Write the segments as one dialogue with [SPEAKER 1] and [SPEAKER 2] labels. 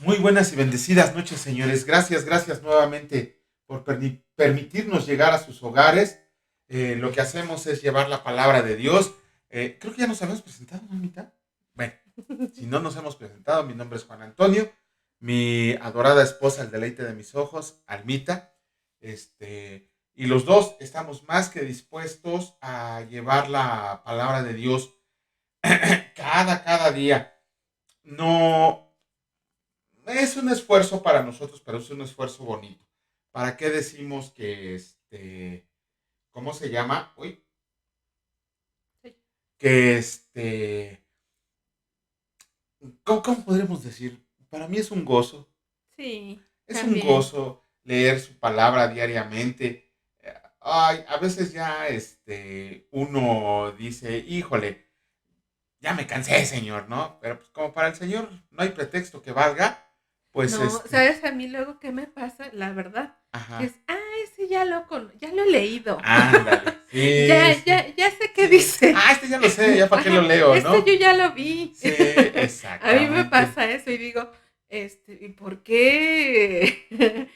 [SPEAKER 1] Muy buenas y bendecidas noches, señores. Gracias nuevamente por permitirnos llegar a sus hogares. Lo que hacemos es llevar la palabra de Dios. Creo que ya nos habíamos presentado, mamita. Bueno, si no nos hemos presentado, mi nombre es Juan Antonio, mi adorada esposa, el deleite de mis ojos, Almita. Y los dos estamos más que dispuestos a llevar la palabra de Dios cada día. No, es un esfuerzo para nosotros, pero es un esfuerzo bonito. ¿Para qué decimos que ¿cómo se llama? Uy,
[SPEAKER 2] Sí.
[SPEAKER 1] que ¿cómo podríamos decir? Para mí
[SPEAKER 2] Sí,
[SPEAKER 1] es un
[SPEAKER 2] también.
[SPEAKER 1] gozo leer su palabra diariamente. Ay, a veces ya uno dice, híjole, ya me cansé, señor, ¿no? Pero pues como para el Señor no hay pretexto que valga, pues
[SPEAKER 2] No, ¿sabes a mí luego qué me pasa? La verdad, que
[SPEAKER 1] ajá,
[SPEAKER 2] es, ese ya lo he leído.
[SPEAKER 1] ándale, sí,
[SPEAKER 2] Ya sé qué
[SPEAKER 1] sí.
[SPEAKER 2] dice.
[SPEAKER 1] Ah, ya lo sé, ya para qué lo
[SPEAKER 2] Ajá,
[SPEAKER 1] leo,
[SPEAKER 2] yo
[SPEAKER 1] ¿no?
[SPEAKER 2] ya lo vi.
[SPEAKER 1] Sí,
[SPEAKER 2] A mí me
[SPEAKER 1] exactamente.
[SPEAKER 2] pasa eso y digo, ¿y por qué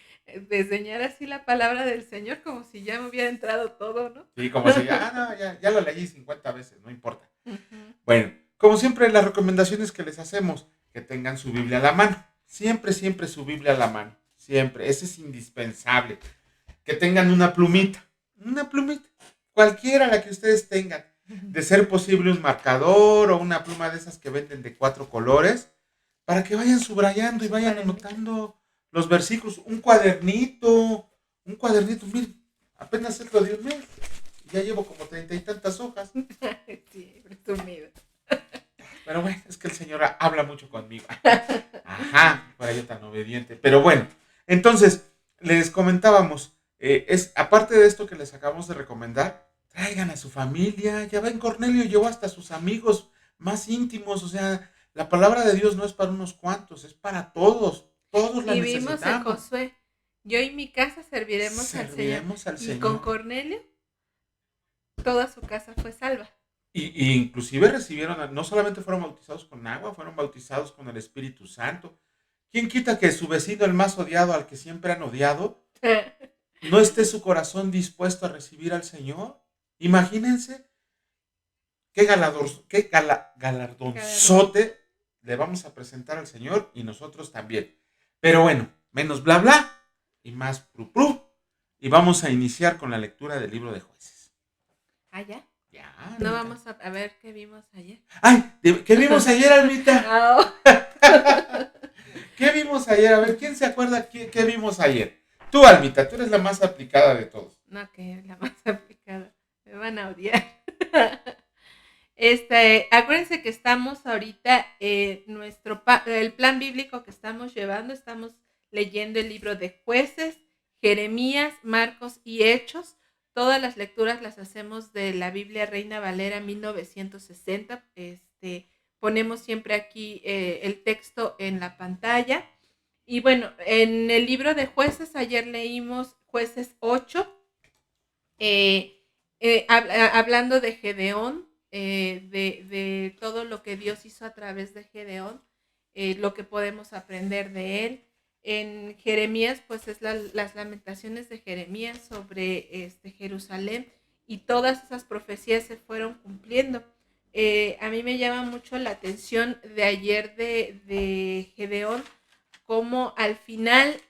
[SPEAKER 2] desdeñar así la palabra del Señor como si ya me hubiera entrado todo, ¿no?
[SPEAKER 1] Sí, como si, no, ya lo leí 50 veces, no importa.
[SPEAKER 2] Ujú.
[SPEAKER 1] Bueno, como siempre, las recomendaciones que les hacemos, que tengan su Biblia a la mano. Siempre su Biblia a la mano. Siempre, eso es indispensable. Que tengan una plumita, cualquiera la que ustedes tengan. De ser posible un marcador o una pluma de esas que venden de 4 colores, para que vayan subrayando y
[SPEAKER 2] Su
[SPEAKER 1] vayan
[SPEAKER 2] cuadernito.
[SPEAKER 1] anotando los versículos. Un cuadernito, miren, apenas es lo de un mes. Ya llevo como 30 y tantas hojas.
[SPEAKER 2] Sí, presumido.
[SPEAKER 1] Pero bueno, es que el Señor habla mucho conmigo. Ajá, para yo tan obediente. Pero bueno, entonces, les comentábamos, aparte de esto que les acabamos de recomendar, traigan a su familia. Ya ven, Cornelio llevó hasta a sus amigos más íntimos. O sea, la palabra de Dios no es para unos cuantos, es para todos. Todos la
[SPEAKER 2] Y vimos en
[SPEAKER 1] necesitamos.
[SPEAKER 2] Josué, yo y mi casa serviremos al Señor.
[SPEAKER 1] Serviremos al
[SPEAKER 2] Y con
[SPEAKER 1] Señor.
[SPEAKER 2] Cornelio, toda su casa fue salva.
[SPEAKER 1] Y inclusive recibieron, no solamente fueron bautizados con agua, fueron bautizados con el Espíritu Santo. ¿Quién quita que su vecino, el más odiado, al que siempre han odiado, no esté su corazón dispuesto a recibir al Señor? Imagínense
[SPEAKER 2] Galardón.
[SPEAKER 1] galardonzote le vamos a presentar al Señor y nosotros también. Pero bueno, menos bla bla y más pru pru. Y vamos a iniciar con la lectura del libro de jueces.
[SPEAKER 2] Ah, ya.
[SPEAKER 1] Ya,
[SPEAKER 2] No
[SPEAKER 1] Almita.
[SPEAKER 2] vamos a ver qué vimos ayer.
[SPEAKER 1] Ay, ¿qué vimos ayer, Almita?
[SPEAKER 2] Oh.
[SPEAKER 1] ¿Qué vimos ayer? A ver, ¿quién se acuerda qué vimos ayer? Tú, Almita, tú eres la más aplicada de todos.
[SPEAKER 2] No, que la más aplicada. Me van a odiar. Acuérdense que estamos ahorita, el plan bíblico que estamos llevando, estamos leyendo el libro de Jueces, Jeremías, Marcos y Hechos. Todas las lecturas las hacemos de la Biblia Reina Valera 1960. Ponemos siempre aquí el texto en la pantalla. Y bueno, en el libro de Jueces, ayer leímos Jueces 8, hablando de Gedeón, de todo lo que Dios hizo a través de Gedeón, lo que podemos aprender de él. En Jeremías, pues es las lamentaciones de Jeremías sobre Jerusalén, y todas esas profecías se fueron cumpliendo. A mí me llama mucho la atención de ayer de Gedeón, cómo al final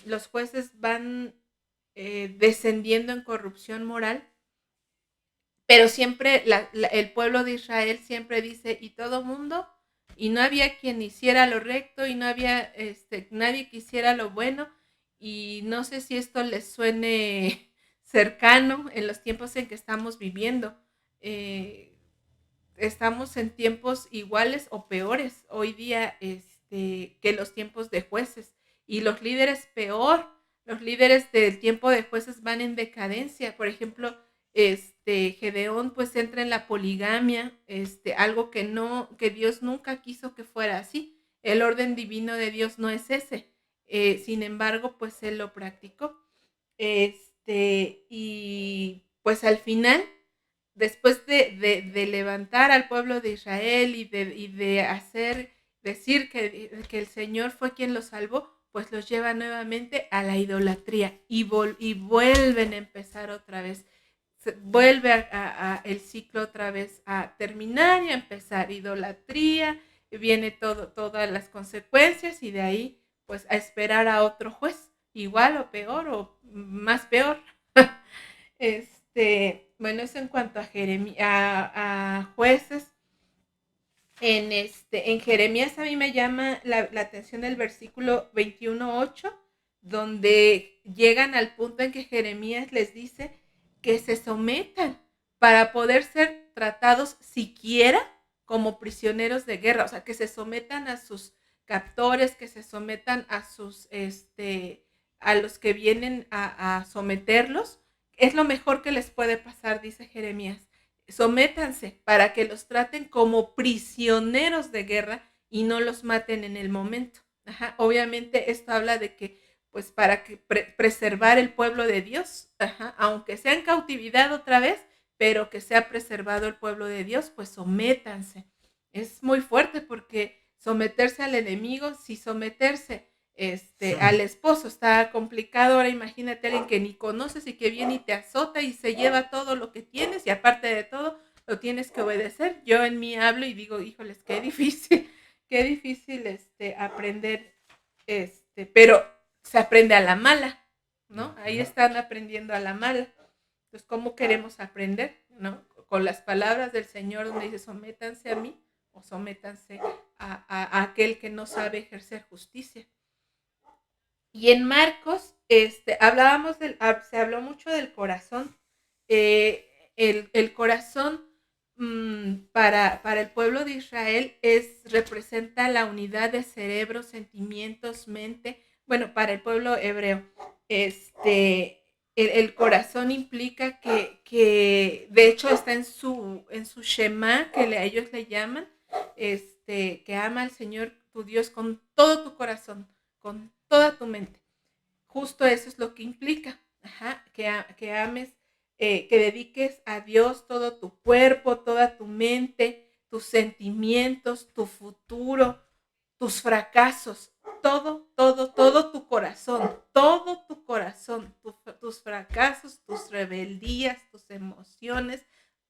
[SPEAKER 2] los jueces van descendiendo en corrupción moral, pero siempre el pueblo de Israel siempre dice, y todo mundo, y no había quien hiciera lo recto, y no había nadie que hiciera lo bueno. Y no sé si esto les suene cercano en los tiempos en que estamos viviendo. Eh, Estamos en tiempos iguales o peores hoy día, que los tiempos de jueces, y los líderes peor. Los líderes del tiempo de jueces van en decadencia. Por ejemplo, Gedeón pues entra en la poligamia, algo que Dios nunca quiso que fuera así. El orden divino de Dios no es ese. Sin embargo, pues él lo practicó. Y pues al final, después de levantar al pueblo de Israel y de hacer decir que el Señor fue quien los salvó, pues los lleva nuevamente a la idolatría y vuelven a empezar otra vez. Vuelve el ciclo otra vez a terminar y a empezar idolatría, viene todas las consecuencias y de ahí pues a esperar a otro juez, igual o peor o más peor. Bueno, eso en cuanto a a jueces. En Jeremías a mí me llama la atención el versículo 21:8, donde llegan al punto en que Jeremías les dice que se sometan para poder ser tratados siquiera como prisioneros de guerra, o sea, que se sometan a sus captores, que se sometan a a los que vienen a someterlos. Es lo mejor que les puede pasar, dice Jeremías. Sométanse para que los traten como prisioneros de guerra y no los maten en el momento. Ajá. Obviamente esto habla de que, pues para que preservar el pueblo de Dios, ajá, aunque sea en cautividad otra vez, pero que sea preservado el pueblo de Dios, pues sométanse. Es muy fuerte porque someterse al enemigo, si someterse al esposo está complicado. Ahora imagínate a alguien que ni conoces y que viene y te azota y se lleva todo lo que tienes y aparte de todo lo tienes que obedecer. Yo en mí hablo y digo, híjoles, qué difícil aprender, pero se aprende a la mala, ¿no? Ahí están aprendiendo a la mala. Entonces, ¿cómo queremos aprender? ¿No? Con las palabras del Señor donde dice, sométanse a mí o sométanse a aquel que no sabe ejercer justicia. Y en Marcos, se habló mucho del corazón. El corazón para el pueblo de Israel representa la unidad de cerebro, sentimientos, mente. Bueno, para el pueblo hebreo, el corazón implica que de hecho está en su Shema, que ellos le llaman, que ama al Señor tu Dios con todo tu corazón, con toda tu mente. Justo eso es lo que implica, ajá, que ames, que dediques a Dios todo tu cuerpo, toda tu mente, tus sentimientos, tu futuro, tus fracasos, todo tu corazón, tus fracasos, tus rebeldías, tus emociones,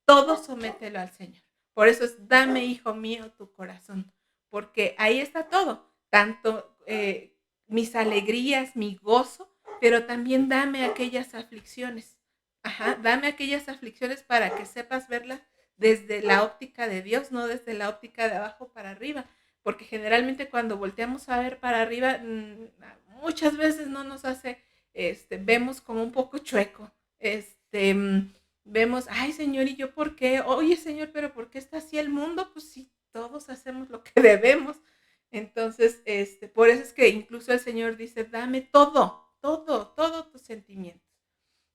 [SPEAKER 2] todo somételo al Señor. Por eso es, dame, hijo mío, tu corazón, porque ahí está todo, tanto mis alegrías, mi gozo, pero también dame aquellas aflicciones. Ajá, dame aquellas aflicciones para que sepas verlas desde la óptica de Dios, no desde la óptica de abajo para arriba, porque generalmente cuando volteamos a ver para arriba, muchas veces no nos hace, vemos como un poco chueco, vemos, ay Señor, ¿y yo por qué? Oye Señor, pero ¿por qué está así el mundo? Pues sí, todos hacemos lo que debemos. Entonces, por eso es que incluso el Señor dice, dame todo tus sentimientos.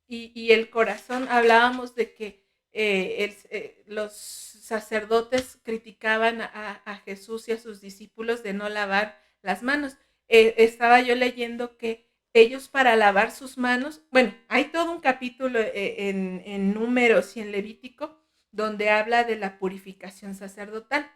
[SPEAKER 2] Y el corazón, hablábamos de que los sacerdotes criticaban a Jesús y a sus discípulos de no lavar las manos. Estaba yo leyendo que ellos para lavar sus manos, bueno, hay todo un capítulo en Números y en Levítico donde habla de la purificación sacerdotal.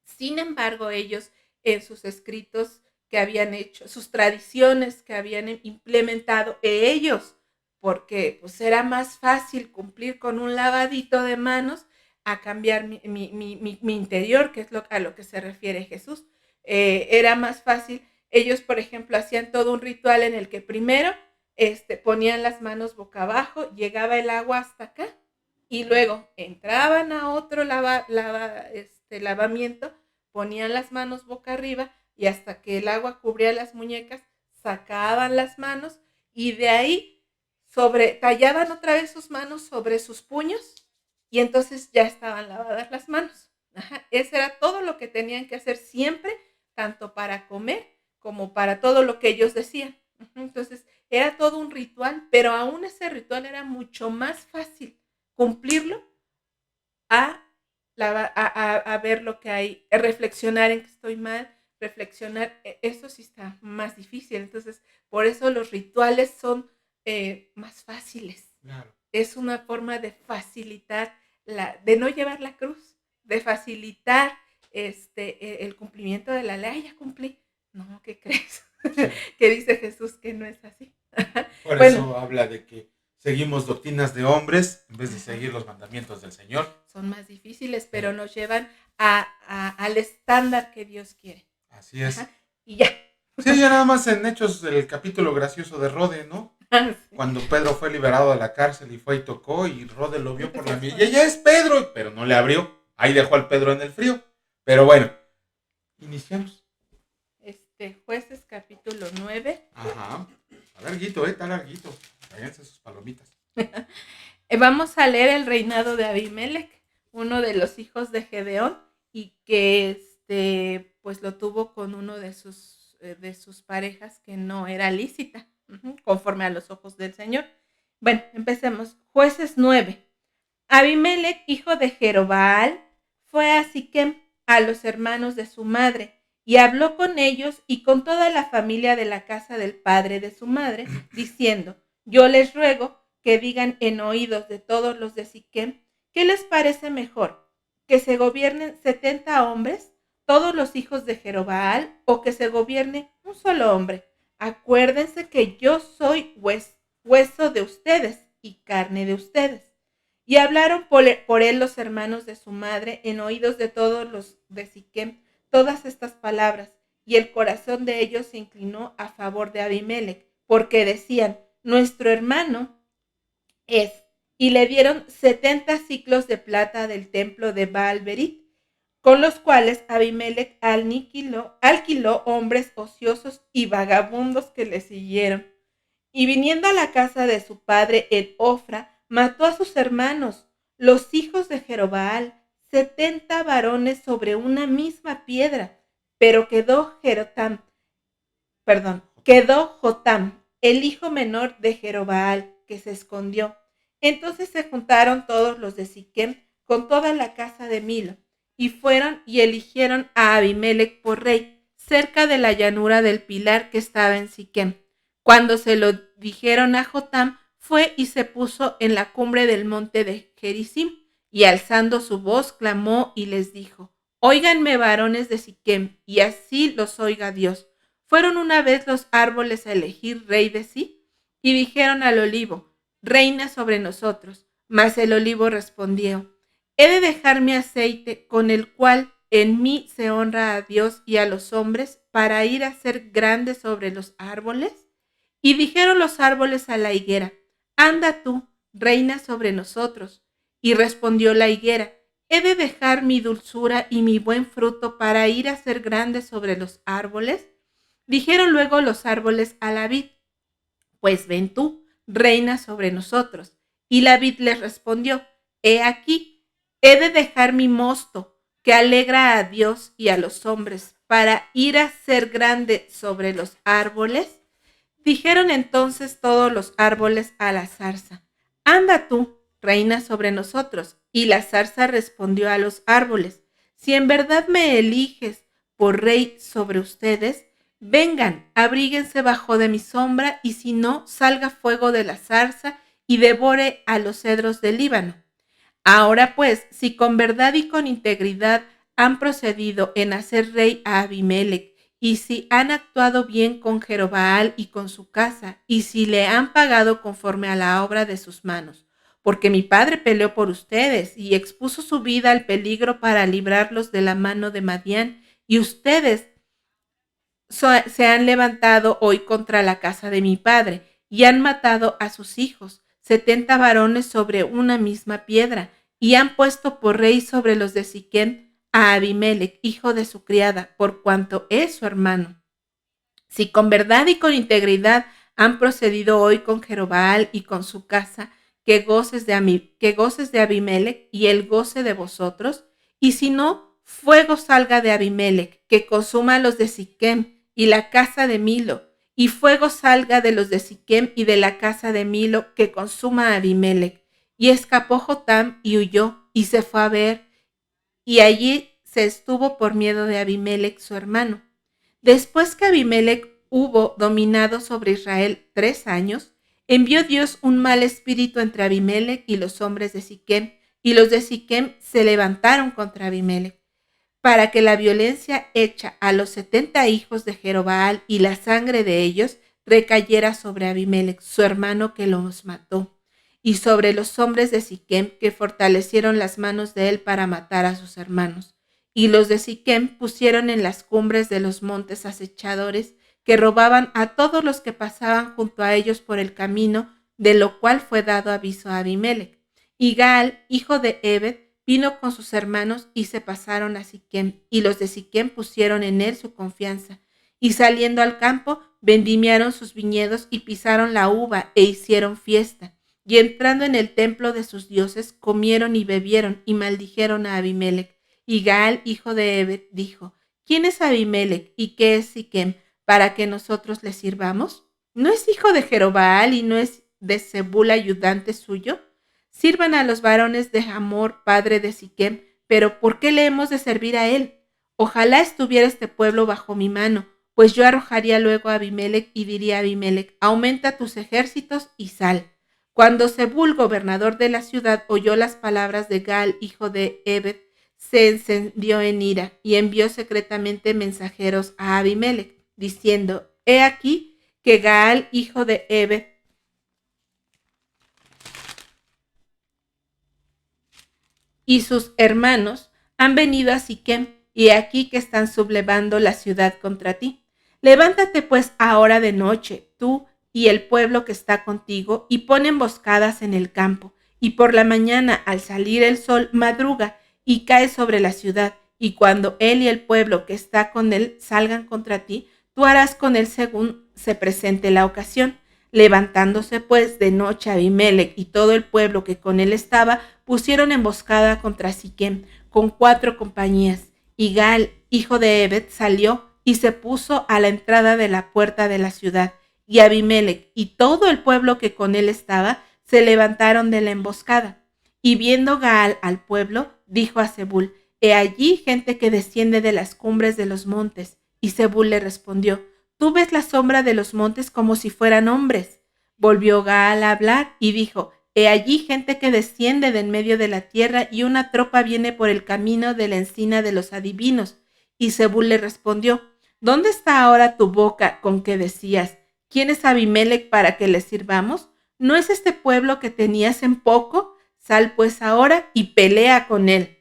[SPEAKER 2] Sin embargo, ellos en sus escritos que habían hecho, sus tradiciones que habían implementado ellos, porque pues era más fácil cumplir con un lavadito de manos a cambiar mi interior, que es a lo que se refiere Jesús. Era más fácil, ellos por ejemplo hacían todo un ritual en el que primero ponían las manos boca abajo, llegaba el agua hasta acá y luego entraban a otro lavamiento, ponían las manos boca arriba y hasta que el agua cubría las muñecas, sacaban las manos y de ahí tallaban otra vez sus manos sobre sus puños y entonces ya estaban lavadas las manos. Ajá, ese era todo lo que tenían que hacer siempre, tanto para comer como para todo lo que ellos decían. Entonces era todo un ritual, pero aún ese ritual era mucho más fácil cumplirlo a ver lo que hay, reflexionar en que estoy mal, reflexionar, eso sí está más difícil. Entonces, por eso los rituales son más fáciles.
[SPEAKER 1] Claro.
[SPEAKER 2] Es una forma de facilitar, de no llevar la cruz, de facilitar el cumplimiento de la ley. Ay, ya cumplí. No, ¿qué crees?
[SPEAKER 1] Sí.
[SPEAKER 2] Que dice Jesús que no es así.
[SPEAKER 1] Por
[SPEAKER 2] Bueno,
[SPEAKER 1] eso habla de que seguimos doctrinas de hombres en vez de seguir los mandamientos del Señor.
[SPEAKER 2] son más difíciles, pero nos llevan al estándar que Dios quiere.
[SPEAKER 1] Así es.
[SPEAKER 2] Ajá, y ya.
[SPEAKER 1] Sí, ya nada más en Hechos el capítulo gracioso de Rode, ¿no?
[SPEAKER 2] Sí.
[SPEAKER 1] Cuando Pedro fue liberado de la cárcel y fue y tocó y Rode lo vio por la milla. ¡Ya es Pedro! Pero no le abrió. Ahí dejó al Pedro en el frío. Pero bueno, iniciamos.
[SPEAKER 2] Jueces capítulo 9.
[SPEAKER 1] Ajá. Está larguito, está larguito. Tráiganse sus palomitas.
[SPEAKER 2] Vamos a leer el reinado de Abimelech, uno de los hijos de Gedeón, y que pues lo tuvo con uno de sus parejas que no era lícita, conforme a los ojos del Señor. Bueno, empecemos. Jueces 9. Abimelech, hijo de Jerobbaal, fue a Siquem, a los hermanos de su madre, y habló con ellos y con toda la familia de la casa del padre de su madre, diciendo: yo les ruego que digan en oídos de todos los de Siquem, ¿qué les parece mejor? ¿Que se gobiernen 70 hombres, todos los hijos de Jerobbaal, o que se gobierne un solo hombre? Acuérdense que yo soy hueso de ustedes y carne de ustedes. Y hablaron por él los hermanos de su madre en oídos de todos los de Siquem todas estas palabras, y el corazón de ellos se inclinó a favor de Abimelech, porque decían: nuestro hermano es. Y le dieron 70 siclos de plata del templo de Baal-Berit, con los cuales Abimelech alquiló hombres ociosos y vagabundos que le siguieron. Y viniendo a la casa de su padre en Ofra, mató a sus hermanos, los hijos de Jerobbaal, 70 varones sobre una misma piedra. Pero quedó Jotam, el hijo menor de Jerobbaal, que se escondió. Entonces se juntaron todos los de Siquem con toda la casa de Milo, y fueron y eligieron a Abimelech por rey, cerca de la llanura del Pilar que estaba en Siquem. Cuando se lo dijeron a Jotam, fue y se puso en la cumbre del monte de Gerizim, y alzando su voz clamó y les dijo: óiganme, varones de Siquem, y así los oiga Dios. Fueron una vez los árboles a elegir rey de sí, y dijeron al olivo: reina sobre nosotros. Mas el olivo respondió: he de dejar mi aceite, con el cual en mí se honra a Dios y a los hombres, para ir a ser grande sobre los árboles. Y dijeron los árboles a la higuera: anda tú, reina sobre nosotros. Y respondió la higuera: he de dejar mi dulzura y mi buen fruto para ir a ser grande sobre los árboles. Dijeron luego los árboles a la vid: pues ven tú, reina sobre nosotros. Y la vid les respondió: he aquí, he de dejar mi mosto, que alegra a Dios y a los hombres, para ir a ser grande sobre los árboles. Dijeron entonces todos los árboles a la zarza: anda tú, reina sobre nosotros. Y la zarza respondió a los árboles: si en verdad me eliges por rey sobre ustedes, vengan, abríguense bajo de mi sombra, y si no, salga fuego de la zarza y devore a los cedros del Líbano. Ahora pues, si con verdad y con integridad han procedido en hacer rey a Abimelech, y si han actuado bien con Jerobbaal y con su casa, y si le han pagado conforme a la obra de sus manos, porque mi padre peleó por ustedes y expuso su vida al peligro para librarlos de la mano de Madián, y ustedes se han levantado hoy contra la casa de mi padre, y han matado a sus hijos, 70 varones sobre una misma piedra, y han puesto por rey sobre los de Siquem a Abimelech, hijo de su criada, por cuanto es su hermano. Si con verdad y con integridad han procedido hoy con Jerobbaal y con su casa, que goces de Abimelech y él goce de vosotros, y si no, fuego salga de Abimelech, que consuma a los de Siquem y la casa de Milo, y fuego salga de los de Siquem y de la casa de Milo, que consuma a Abimelech. Y escapó Jotam y huyó, y se fue a ver, y allí se estuvo por miedo de Abimelech su hermano. Después que Abimelech hubo dominado sobre Israel 3 años, envió Dios un mal espíritu entre Abimelech y los hombres de Siquem, y los de Siquem se levantaron contra Abimelech. para que la violencia hecha a los 70 hijos de Jerobaal y la sangre de ellos recayera sobre Abimelec, su hermano que los mató, y sobre los hombres de Siquem que fortalecieron las manos de él para matar a sus hermanos. Y los de Siquem pusieron en las cumbres de los montes acechadores que robaban a todos los que pasaban junto a ellos por el camino, de lo cual fue dado aviso a Abimelec. Y Gaal, hijo de Ebed, vino con sus hermanos y se pasaron a Siquem, y los de Siquem pusieron en él su confianza. Y saliendo al campo, vendimiaron sus viñedos y pisaron la uva e hicieron fiesta. Y entrando en el templo de sus dioses, comieron y bebieron y maldijeron a Abimelec. Y Gaal, hijo de Ebed, dijo: ¿Quién es Abimelec y qué es Siquem, para que nosotros le sirvamos? ¿No es hijo de Jerobaal y no es de Zebul ayudante suyo? Sirvan a los varones de Hamor, padre de Siquem, pero ¿por qué le hemos de servir a él? Ojalá estuviera este pueblo bajo mi mano, pues yo arrojaría luego a Abimelec y diría a Abimelec: aumenta tus ejércitos y sal. Cuando Zebul, gobernador de la ciudad, oyó las palabras de Gaal, hijo de Ebed, se encendió en ira y envió secretamente mensajeros a Abimelec, diciendo: he aquí que Gaal, hijo de Ebed, y sus hermanos han venido a Siquem, y aquí que están sublevando la ciudad contra ti. Levántate pues ahora de noche, tú y el pueblo que está contigo, y pon emboscadas en el campo, y por la mañana al salir el sol madruga y cae sobre la ciudad, y cuando él y el pueblo que está con él salgan contra ti, tú harás con él según se presente la ocasión. Levantándose pues de noche Abimelec y todo el pueblo que con él estaba, pusieron emboscada contra Siquem con 4 compañías. Y Gaal, hijo de Ebed, salió y se puso a la entrada de la puerta de la ciudad. Y Abimelec y todo el pueblo que con él estaba se levantaron de la emboscada. Y viendo Gaal al pueblo, dijo a Zebul: he allí gente que desciende de las cumbres de los montes. Y Zebul le respondió: tú ves la sombra de los montes como si fueran hombres. Volvió Gaal a hablar y dijo: he allí gente que desciende de en medio de la tierra, y una tropa viene por el camino de la encina de los adivinos. Y Zebul le respondió: ¿dónde está ahora tu boca con que decías: ¿quién es Abimelec para que le sirvamos? ¿No es este pueblo que tenías en poco? Sal pues ahora y pelea con él.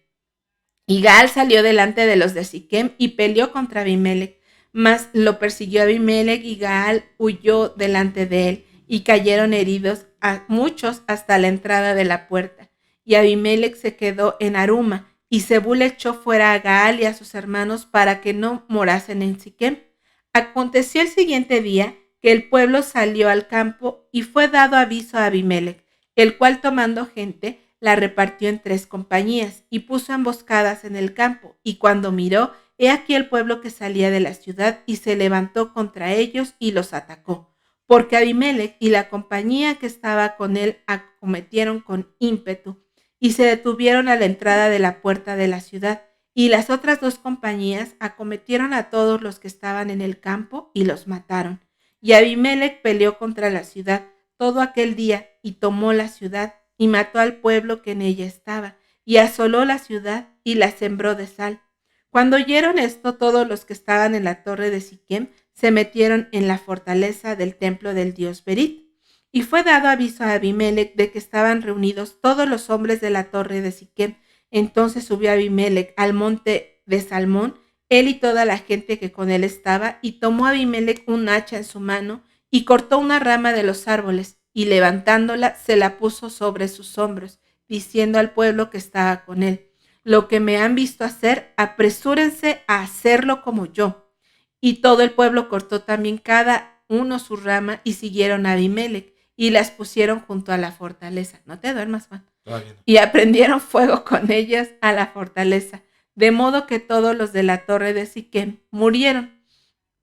[SPEAKER 2] Y Gaal salió delante de los de Siquem y peleó contra Abimelec. Mas lo persiguió Abimelec y Gaal huyó delante de él, y cayeron heridos a muchos hasta la entrada de la puerta. Y Abimelec se quedó en Aruma, y Zebul echó fuera a Gaal y a sus hermanos para que no morasen en Siquem. Aconteció el siguiente día que el pueblo salió al campo y fue dado aviso a Abimelec, el cual, tomando gente, la repartió en 3 compañías y puso emboscadas en el campo. Y cuando miró, he aquí el pueblo que salía de la ciudad, y se levantó contra ellos y los atacó, porque Abimelec y la compañía que estaba con él acometieron con ímpetu y se detuvieron a la entrada de la puerta de la ciudad. Y las otras 2 compañías acometieron a todos los que estaban en el campo y los mataron. Y Abimelec peleó contra la ciudad todo aquel día y tomó la ciudad y mató al pueblo que en ella estaba, y asoló la ciudad y la sembró de sal. Cuando oyeron esto, todos los que estaban en la torre de Siquem se metieron en la fortaleza del templo del dios Berit. Y fue dado aviso a Abimelec de que estaban reunidos todos los hombres de la torre de Siquem. Entonces subió Abimelec al monte de Salmón, él y toda la gente que con él estaba, y tomó Abimelec un hacha en su mano y cortó una rama de los árboles, y levantándola se la puso sobre sus hombros, diciendo al pueblo que estaba con él: lo que me han visto hacer, apresúrense a hacerlo como yo. Y todo el pueblo cortó también cada uno su rama y siguieron a Abimelec y las pusieron junto a la fortaleza. No te duermas, Juan.
[SPEAKER 1] Todavía no.
[SPEAKER 2] Y aprendieron fuego con ellas a la fortaleza, de modo que todos los de la torre de Siquem murieron,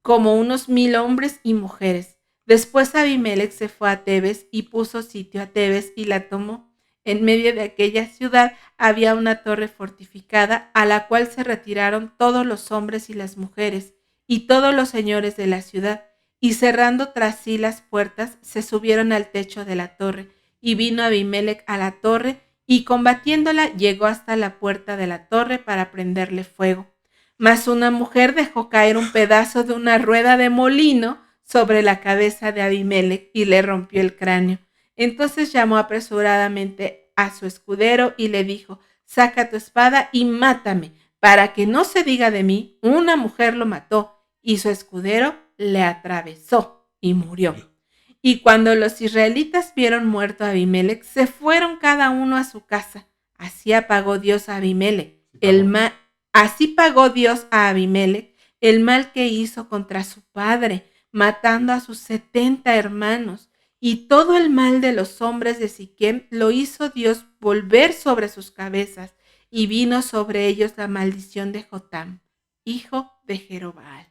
[SPEAKER 2] como unos 1000 hombres y mujeres. Después Abimelec se fue a Tebes y puso sitio a Tebes y la tomó. En medio de aquella ciudad había una torre fortificada, a la cual se retiraron todos los hombres y las mujeres y todos los señores de la ciudad, y cerrando tras sí las puertas, se subieron al techo de la torre. Y vino Abimelec a la torre, y combatiéndola llegó hasta la puerta de la torre para prenderle fuego. Mas una mujer dejó caer un pedazo de una rueda de molino sobre la cabeza de Abimelech y le rompió el cráneo. Entonces llamó apresuradamente a su escudero y le dijo: saca tu espada y mátame, para que no se diga de mí, una mujer lo mató. Y su escudero le atravesó y murió. Y cuando los israelitas vieron muerto a Abimelech, se fueron cada uno a su casa. Así apagó Dios a Abimelech Así pagó Dios a Abimelech el mal que hizo contra su padre, matando a sus 70 hermanos. Y todo el mal de los hombres de Siquem lo hizo Dios volver sobre sus cabezas, y vino sobre ellos la maldición de Jotam, hijo de Jerobaal.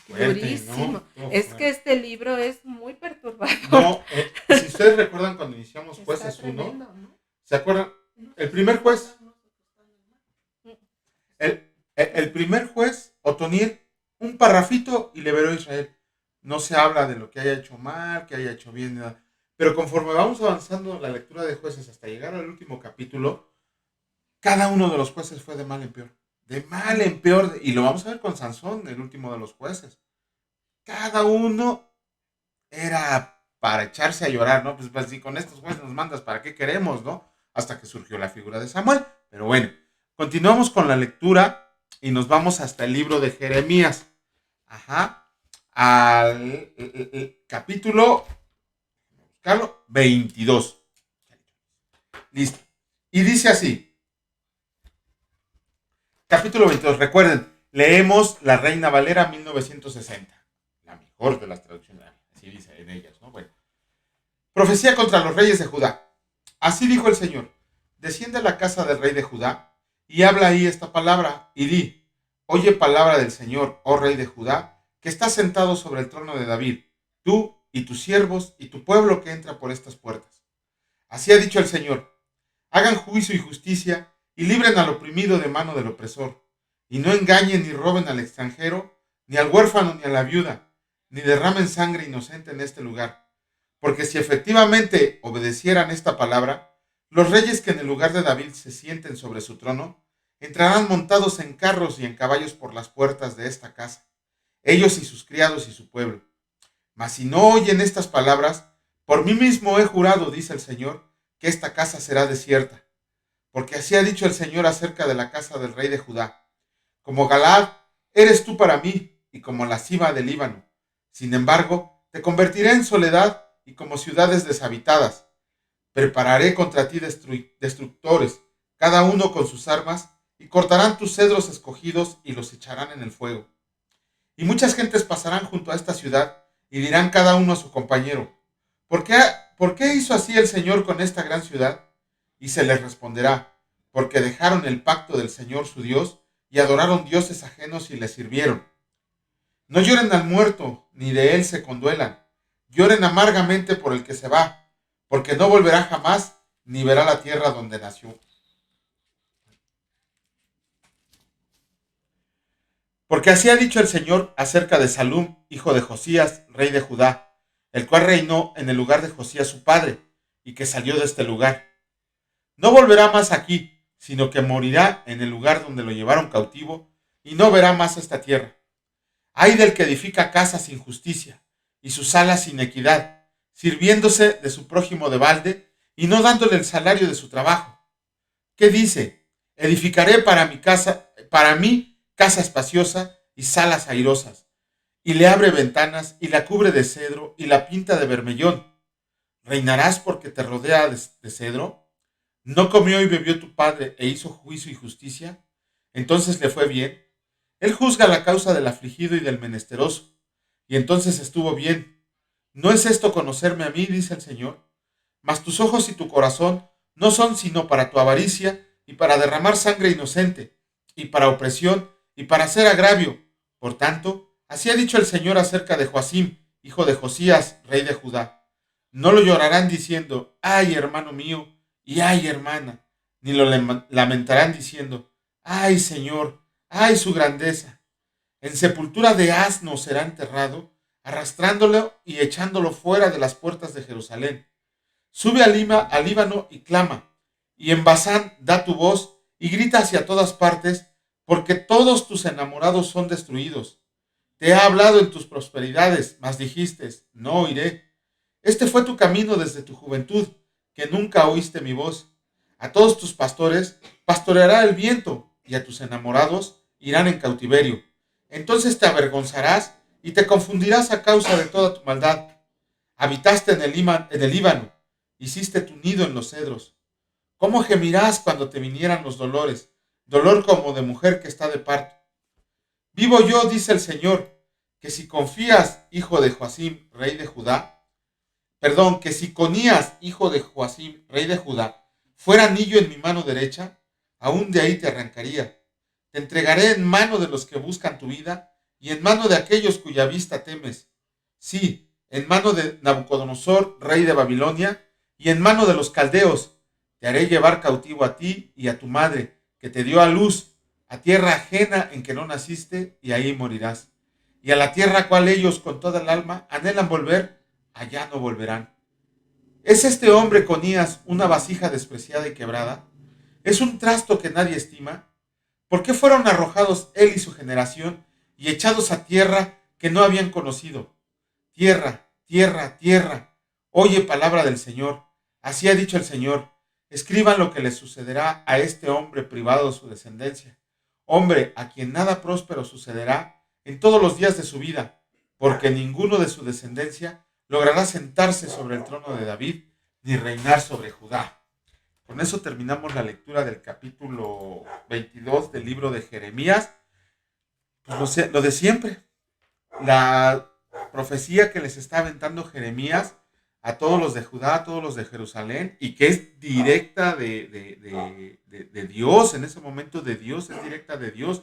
[SPEAKER 1] Fuerte,
[SPEAKER 2] Durísimo.
[SPEAKER 1] ¿no?
[SPEAKER 2] Es que este libro es muy perturbador.
[SPEAKER 1] No, si ustedes recuerdan cuando iniciamos Jueces 1,
[SPEAKER 2] ¿no?
[SPEAKER 1] ¿se acuerdan? El primer juez, el primer juez, Otoniel, un parrafito y liberó a Israel. No se habla de lo que haya hecho mal, que haya hecho bien, nada. Pero conforme vamos avanzando en la lectura de jueces hasta llegar al último capítulo, cada uno de los jueces fue de mal en peor. De mal en peor. Y lo vamos a ver con Sansón, el último de los jueces. Cada uno era para echarse a llorar, ¿no? Pues si con estos jueces nos mandas, ¿para qué queremos, no? Hasta que surgió la figura de Samuel. Pero bueno, continuamos con la lectura y nos vamos hasta el libro de Jeremías. Al capítulo 22. Listo. Y dice así. Capítulo 22. Recuerden, leemos La Reina Valera 1960. La mejor de las traducciones. Así dice en ellas, ¿no? Bueno. Profecía contra los reyes de Judá. Así dijo el Señor: desciende a la casa del rey de Judá y habla ahí esta palabra y di: oye palabra del Señor, oh rey de Judá, que estás sentado sobre el trono de David, tú y tus siervos y tu pueblo que entra por estas puertas. Así ha dicho el Señor: hagan juicio y justicia y libren al oprimido de mano del opresor, y no engañen ni roben al extranjero, ni al huérfano ni a la viuda, ni derramen sangre inocente en este lugar. Porque si efectivamente obedecieran esta palabra, los reyes que en el lugar de David se sienten sobre su trono, entrarán montados en carros y en caballos por las puertas de esta casa, ellos y sus criados y su pueblo. Mas si no oyen estas palabras, por mí mismo he jurado, dice el Señor, que esta casa será desierta. Porque así ha dicho el Señor acerca de la casa del rey de Judá: como Galaad eres tú para mí, y como la cima del Líbano. Sin embargo, te convertiré en soledad y como ciudades deshabitadas. Prepararé contra ti destructores, cada uno con sus armas, y cortarán tus cedros escogidos y los echarán en el fuego. Y muchas gentes pasarán junto a esta ciudad y dirán cada uno a su compañero: ¿Por qué hizo así el Señor con esta gran ciudad? Y se les responderá: porque dejaron el pacto del Señor su Dios y adoraron dioses ajenos y le sirvieron. No lloren al muerto, ni de él se conduelan. Lloren amargamente por el que se va, porque no volverá jamás, ni verá la tierra donde nació. Porque así ha dicho el Señor acerca de Salum, hijo de Josías, rey de Judá, el cual reinó en el lugar de Josías su padre, y que salió de este lugar. No volverá más aquí, sino que morirá en el lugar donde lo llevaron cautivo, y no verá más esta tierra. Ay del que edifica casas sin justicia, y sus salas sin equidad, sirviéndose de su prójimo de balde, y no dándole el salario de su trabajo. ¿Qué dice? Edificaré para mí casa espaciosa y salas airosas, y le abre ventanas, y la cubre de cedro, y la pinta de bermellón. ¿Reinarás porque te rodea de cedro? ¿No comió y bebió tu padre e hizo juicio y justicia? Entonces le fue bien. Él juzga la causa del afligido y del menesteroso, y entonces estuvo bien. ¿No es esto conocerme a mí, dice el Señor? Mas tus ojos y tu corazón no son sino para tu avaricia y para derramar sangre inocente, y para opresión y para hacer agravio. Por tanto, así ha dicho el Señor acerca de Joacim, hijo de Josías, rey de Judá. No lo llorarán diciendo: ay, hermano mío, y ay, hermana, ni lo lamentarán diciendo: ay, Señor, ay, su grandeza. En sepultura de asno será enterrado, arrastrándolo y echándolo fuera de las puertas de Jerusalén. Sube al Líbano y clama, y en Basán da tu voz y grita hacia todas partes, porque todos tus enamorados son destruidos. Te he hablado en tus prosperidades, mas dijiste, no oiré. Este fue tu camino desde tu juventud, que nunca oíste mi voz. A todos tus pastores pastoreará el viento, y a tus enamorados irán en cautiverio. Entonces te avergonzarás y te confundirás a causa de toda tu maldad. Habitaste en el Líbano, hiciste tu nido en los cedros. ¿Cómo gemirás cuando te vinieran los dolores? Dolor como de mujer que está de parto. Vivo yo, dice el Señor, que si confías, hijo de Joacim, rey de Judá, que si Conías, hijo de Joacim, rey de Judá, fuera anillo en mi mano derecha, aún de ahí te arrancaría. Te entregaré en mano de los que buscan tu vida y en mano de aquellos cuya vista temes. Sí, en mano de Nabucodonosor, rey de Babilonia, y en mano de los caldeos. Te haré llevar cautivo a ti y a tu madre, que te dio a luz, a tierra ajena en que no naciste, y ahí morirás. Y a la tierra a cual ellos con toda el alma anhelan volver, allá no volverán. ¿Es este hombre Conías una vasija despreciada y quebrada? ¿Es un trasto que nadie estima? ¿Por qué fueron arrojados él y su generación y echados a tierra que no habían conocido? Tierra, tierra, tierra, oye palabra del Señor. Así ha dicho el Señor. Escriban lo que le sucederá a este hombre privado de su descendencia. Hombre a quien nada próspero sucederá en todos los días de su vida, porque ninguno de su descendencia logrará sentarse sobre el trono de David ni reinar sobre Judá. Con eso terminamos la lectura del capítulo 22 del libro de Jeremías. Pues lo de siempre. La profecía que les está aventando Jeremías a todos los de Judá, a todos los de Jerusalén, y que es directa de Dios, en ese momento de Dios, es directa de Dios.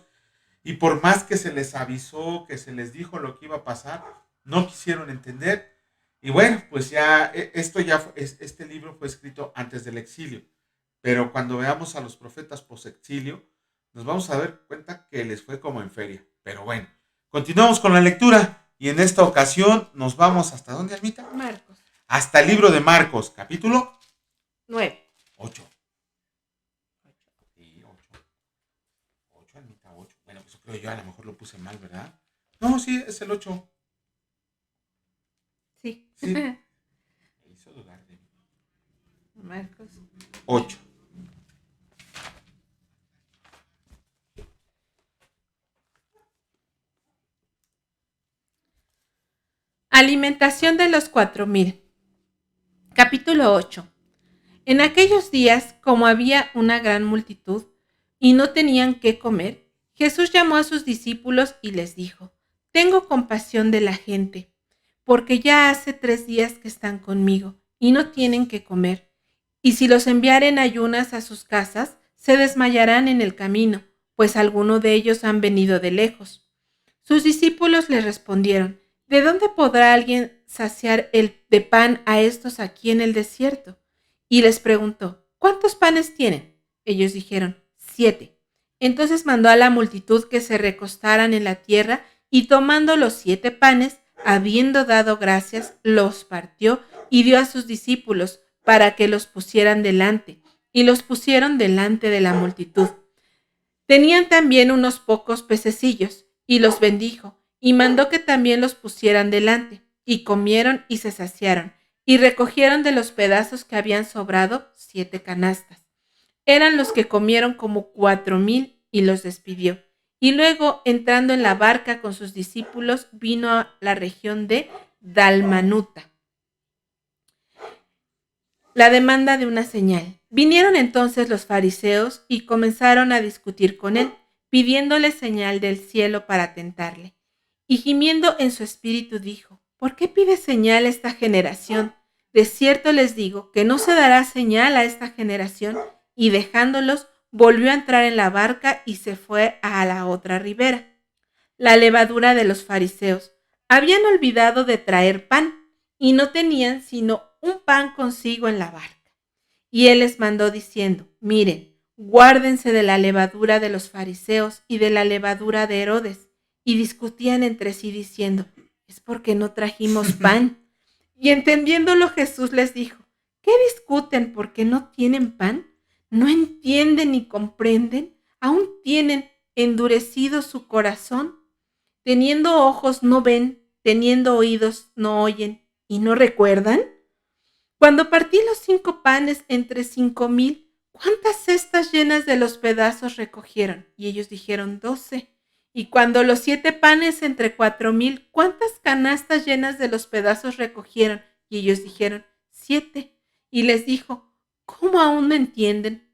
[SPEAKER 1] Y por más que se les avisó, que se les dijo lo que iba a pasar, no quisieron entender. Y bueno, pues ya, este libro fue escrito antes del exilio. Pero cuando veamos a los profetas post-exilio, nos vamos a dar cuenta que les fue como en feria. Pero bueno, continuamos con la lectura. Y en esta ocasión nos vamos ¿hasta dónde, Almita?
[SPEAKER 2] Marcos.
[SPEAKER 1] Hasta el libro de Marcos, capítulo
[SPEAKER 2] 9.
[SPEAKER 1] 8. Sí, 8. 8, Almita, 8. Bueno, pues creo yo a lo mejor lo puse mal, ¿verdad? No, sí, es el 8.
[SPEAKER 2] Sí.
[SPEAKER 1] Sí. Me hizo dudar de mí.
[SPEAKER 2] Marcos
[SPEAKER 1] 8.
[SPEAKER 2] Alimentación de los 4,000. Capítulo 8. En aquellos días, como había una gran multitud y no tenían qué comer, Jesús llamó a sus discípulos y les dijo: Tengo compasión de la gente, porque ya hace 3 días que están conmigo y no tienen qué comer. Y si los enviaren ayunas a sus casas, se desmayarán en el camino, pues algunos de ellos han venido de lejos. Sus discípulos le respondieron: ¿De dónde podrá alguien saciar de pan a estos aquí en el desierto? Y les preguntó: ¿Cuántos panes tienen? Ellos dijeron: 7. Entonces mandó a la multitud que se recostaran en la tierra y tomando los 7 panes, habiendo dado gracias, los partió y dio a sus discípulos para que los pusieran delante. Y los pusieron delante de la multitud. Tenían también unos pocos pececillos y los bendijo y mandó que también los pusieran delante. Y comieron y se saciaron. Y recogieron de los pedazos que habían sobrado 7 canastas. Eran los que comieron como 4,000 y los despidió. Y luego, entrando en la barca con sus discípulos, vino a la región de Dalmanuta. La demanda de una señal. Vinieron entonces los fariseos y comenzaron a discutir con él, pidiéndole señal del cielo para tentarle. Y gimiendo en su espíritu dijo: ¿Por qué pide señal esta generación? De cierto les digo que no se dará señal a esta generación. Y dejándolos, volvió a entrar en la barca y se fue a la otra ribera. La levadura de los fariseos. Habían olvidado de traer pan y no tenían sino un pan consigo en la barca. Y él les mandó diciendo: Miren, guárdense de la levadura de los fariseos y de la levadura de Herodes. Y discutían entre sí diciendo: es porque no trajimos pan. Y entendiéndolo Jesús les dijo: ¿qué discuten porque no tienen pan? ¿No entienden ni comprenden? ¿Aún tienen endurecido su corazón? Teniendo ojos no ven, teniendo oídos no oyen y no recuerdan. Cuando partí los 5 panes entre 5,000, ¿cuántas cestas llenas de los pedazos recogieron? Y ellos dijeron 12. Y cuando los 7 panes entre 4,000, ¿cuántas canastas llenas de los pedazos recogieron? Y ellos dijeron 7. Y les dijo, ¿cómo aún me entienden?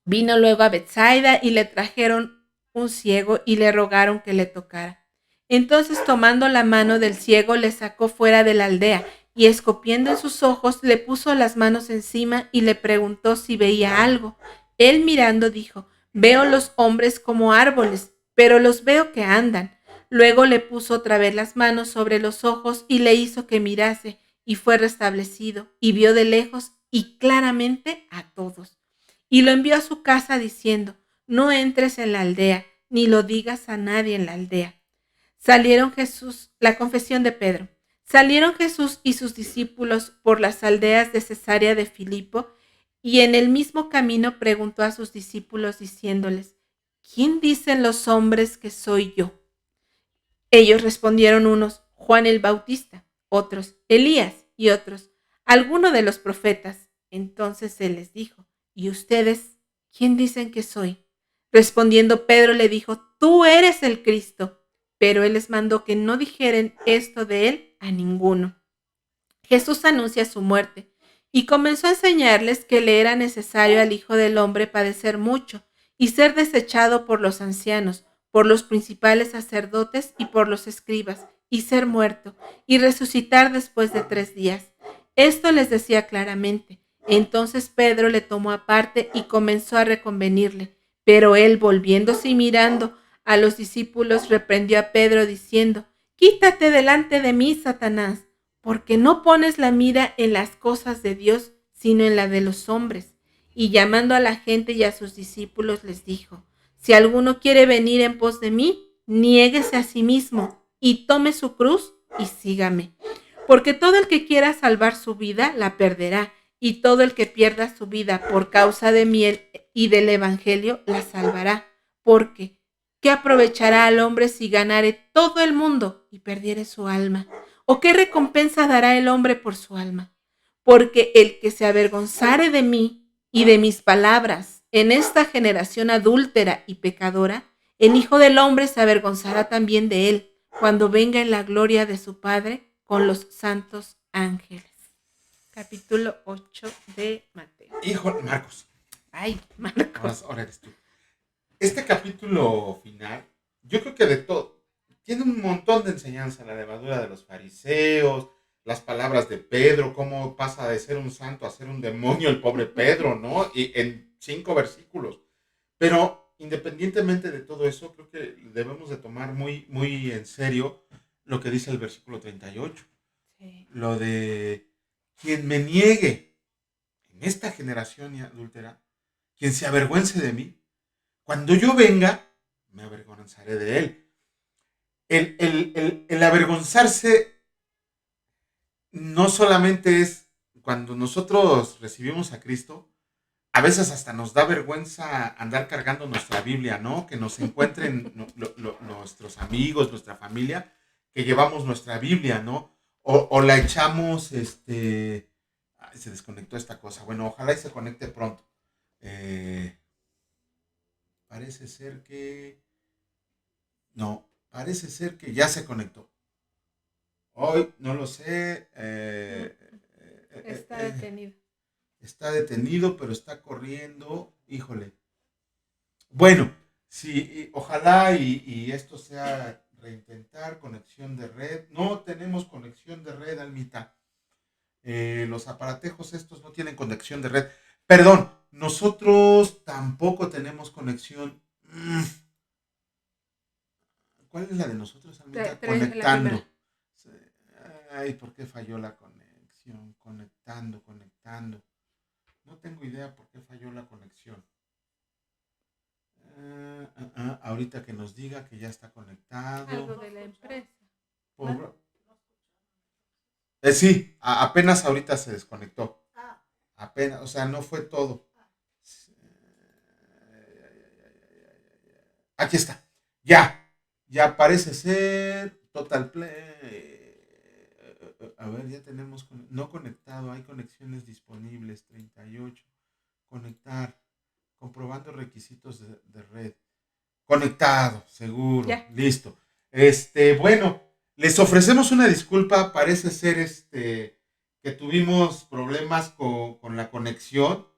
[SPEAKER 2] Vino luego a Betsaida y le trajeron un ciego y le rogaron que le tocara. Entonces, tomando la mano del ciego, le sacó fuera de la aldea y escupiendo en sus ojos, le puso las manos encima y le preguntó si veía algo. Él mirando dijo, veo los hombres como árboles, pero los veo que andan. Luego le puso otra vez las manos sobre los ojos y le hizo que mirase, y fue restablecido, y vio de lejos y claramente a todos. Y lo envió a su casa diciendo, no entres en la aldea, ni lo digas a nadie en la aldea. La confesión de Pedro. Salieron Jesús y sus discípulos por las aldeas de Cesarea de Filipo, y en el mismo camino preguntó a sus discípulos diciéndoles, ¿quién dicen los hombres que soy yo? Ellos respondieron unos, Juan el Bautista, otros, Elías, y otros, alguno de los profetas. Entonces él les dijo, ¿y ustedes quién dicen que soy? Respondiendo Pedro le dijo, tú eres el Cristo. Pero él les mandó que no dijeren esto de él a ninguno. Jesús anuncia su muerte y comenzó a enseñarles que le era necesario al Hijo del Hombre padecer mucho y ser desechado por los ancianos, por los principales sacerdotes y por los escribas, y ser muerto, y resucitar después de 3 días. Esto les decía claramente. Entonces Pedro le tomó aparte y comenzó a reconvenirle, pero él, volviéndose y mirando a los discípulos, reprendió a Pedro diciendo, quítate delante de mí, Satanás, porque no pones la mira en las cosas de Dios, sino en la de los hombres. Y llamando a la gente y a sus discípulos les dijo, si alguno quiere venir en pos de mí, niéguese a sí mismo y tome su cruz y sígame. Porque todo el que quiera salvar su vida la perderá, y todo el que pierda su vida por causa de mí y del evangelio la salvará. Porque, ¿qué aprovechará al hombre si ganare todo el mundo y perdiere su alma? ¿O qué recompensa dará el hombre por su alma? Porque el que se avergonzare de mí y de mis palabras en esta generación adúltera y pecadora, el Hijo del Hombre se avergonzará también de él cuando venga en la gloria de su Padre con los santos ángeles. Capítulo 8 de Mateo.
[SPEAKER 1] Hijo, Marcos.
[SPEAKER 2] Ay, Marcos.
[SPEAKER 1] Ahora eres tú. Este capítulo final, yo creo que de todo, tiene un montón de enseñanza, la levadura de los fariseos, las palabras de Pedro, cómo pasa de ser un santo a ser un demonio el pobre Pedro, ¿no? Y en 5 versículos. Pero independientemente de todo eso, creo que debemos de tomar muy, muy en serio lo que dice el versículo 38. Sí. Lo de quien me niegue en esta generación adúltera, quien se avergüence de mí, cuando yo venga, me avergonzaré de él. El avergonzarse no solamente es cuando nosotros recibimos a Cristo, a veces hasta nos da vergüenza andar cargando nuestra Biblia, ¿no? Que nos encuentren nuestros amigos, nuestra familia, que llevamos nuestra Biblia, ¿no? O la echamos, se desconectó esta cosa. Bueno, ojalá y se conecte pronto. Parece ser que... No, parece ser que ya se conectó. Hoy, no lo sé.
[SPEAKER 2] Está detenido.
[SPEAKER 1] Está detenido, pero está corriendo. Híjole. Bueno, sí, ojalá y esto sea reintentar conexión de red. No tenemos conexión de red, Almita. Los aparatejos estos no tienen conexión de red. Perdón, nosotros tampoco tenemos conexión. ¿Cuál es la de nosotros, Almita? Conectando. Ay, ¿por qué falló la conexión? Conectando. No tengo idea por qué falló la conexión. Ahorita que nos diga que ya está conectado.
[SPEAKER 2] Algo de la empresa.
[SPEAKER 1] Sí, apenas ahorita se desconectó. Apenas, o sea, no fue todo. Aquí está. Ya parece ser Total Play. A ver, ya tenemos no conectado, hay conexiones disponibles, 38. Conectar, comprobando requisitos de red. Conectado, seguro,
[SPEAKER 2] Ya.
[SPEAKER 1] listo. Bueno, les ofrecemos una disculpa, parece ser que tuvimos problemas con la conexión,